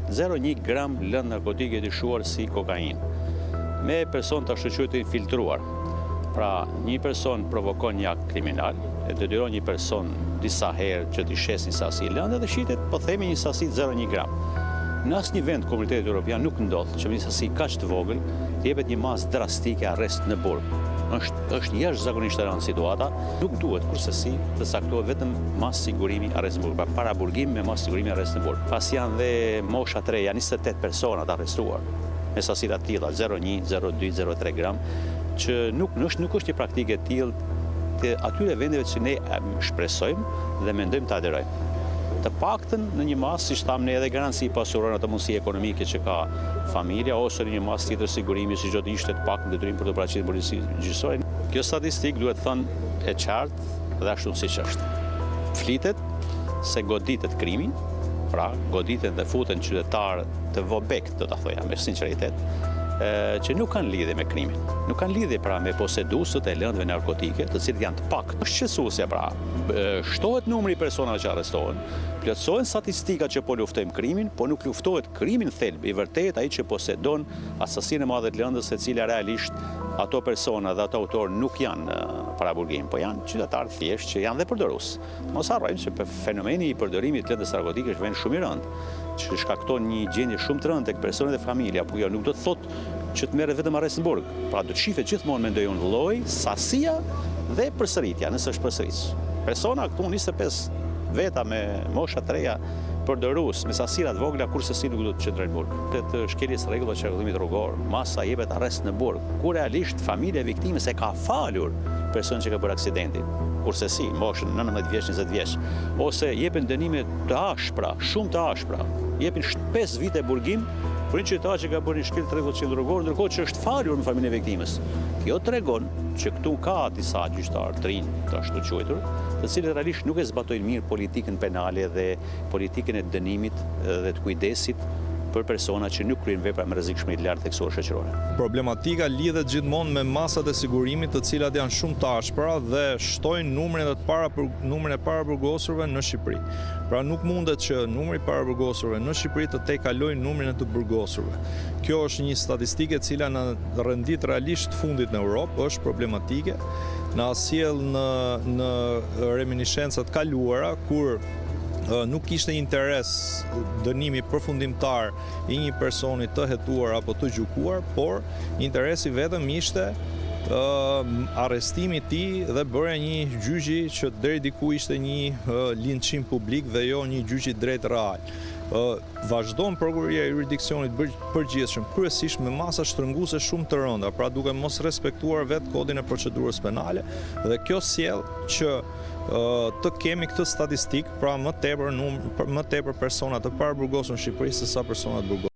0,1 gram lëndë narkotike të shuar si kokain, me person të shëqyrit infiltruar. Pra, një person provokon një akt kriminal, e detyron një person disa herë që t'i shes një sasi lëndë dhe shitet, po themi një sasi 0,1 gram. Në asë një vend Komunitetit Evropian nuk ndodhë që me një sasi kaq të vogël t'jepet një masë drastike arrest në burg. Është jashtëzakonisht e rëndë situata, nuk duhet kursesi të saktohet vetëm masë sigurimi arrest në burg, pra para burgim me masë sigurimi arrest në burg. Pas janë dhe mosha 3, janë 28 persona të arrestuar me sasira të tilla 0,1, 0,2, 0,3 gram, që nuk është një praktike tillë të atyre vendeve që ne shpresojmë dhe mendojmë të aderojmë. Të paktën në një masë, si thamë ne, edhe garanci pasuron atë mundësi ekonomike që ka familja, ose në një masë tjetër sigurimi, si çdo të ishte të paktën detyrim për të paraqitur policisë gjyqësore. Kjo statistikë duhet thënë e qartë dhe ashtu siç është. Flitet se goditet krimin, pra goditen dhe futen qytetarë të vobekt, do ta thoja me sinqeritet, që nuk kanë lidhje me krimin. Nuk kanë lidhje pra me posedusët e lëndëve narkotike, të cilët janë të paktë. Është qetësuesja pra, shtohet numri i personave që arrestohen, plotësohen statistikat që po luftojmë krimin, po nuk luftohet krimin thelb, i vërtet ai që posedon asasinë e madhe të lëndës, e cila realisht ato persona dhe ato autor nuk janë para burgim, po janë qytetarë thjesht që janë dhe përdorues. Mos harrojmë se fenomeni i përdorimit të lëndës narkotike është vend shumë i rëndë, që shkakton një gjendje shumë të rëndë tek personat dhe familja, por jo nuk do të thotë që të merret vetëm arrest në burg. Pra do të shihet gjithmonë mendoj unë lloji, sasia dhe përsëritja, nëse është përsëris. Persona këtu 25 veta me mosha 3 përdorues me sasira të vogla kurse si nuk do të qëndrojnë në burg. Të shkeljes rregullave të çarkullimit rrugor, masa jepet arrest në burg, ku realisht familja e viktimës e ka falur personin që ka bërë aksidentin. Kurse si, moshën 19 vjeç, 20 vjeç, ose jepen dënime të ashpra, shumë të ashpra. Jepin 5 vite burgim për një qytetar që ka bërë një shkelje rregull rrugor, ndërkohë që është falur në familjen e viktimës. Kjo tregon që këtu ka disa gjyqtarë të rinj, të ashtu quajtur, të cilët realisht nuk e zbatojnë mirë politikën penale dhe politikën e dënimit dhe të kujdesit për persona që nuk kryejnë vepra me rrezikshmëri të lartë theksore shoqërore. Problematika lidhet gjithmonë me masat e sigurimit, të cilat janë shumë të ashpra dhe shtojnë numrin e paraburgosurve në Shqipëri. Pra nuk mundet që numri i paraburgosurve në Shqipëri të tejkalojë numrin e të burgosurve. Kjo është një statistike e cila na rëndit realisht fundit në Europë, është problematike. Na sjell në reminiscencat kaluara kur nuk kishte interes dënimi përfundimtar i një personi të hetuar apo të gjykuar, por interesi vetëm ishte arrestimi i tij dhe bërja një gjyqi që deri diku ishte një linçim publik dhe jo një gjyq i drejtë real. Vazhdon prokuroria e jurisdiksionit përgjithshëm kryesisht me masa shtrënguese shumë të rënda, pra duke mos respektuar vetë kodin e procedurës penale, dhe kjo sjell që të kemi këtë statistikë, pra më tepër persona të paraburgosur në Shqipëri se sa persona të burgosur.